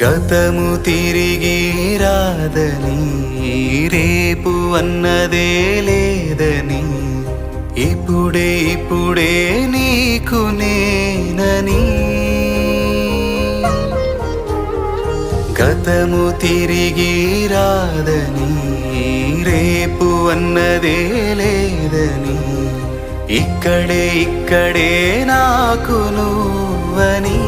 గతము తిరిగి రాదని, రేపు అన్నదే లేదని, ఇప్పుడే ఇప్పుడే నీకు నేనని. గతము తిరిగి రాదని, రేపు అన్నదే లేదని, ఇక్కడే ఇక్కడే నాకు నువ్వని.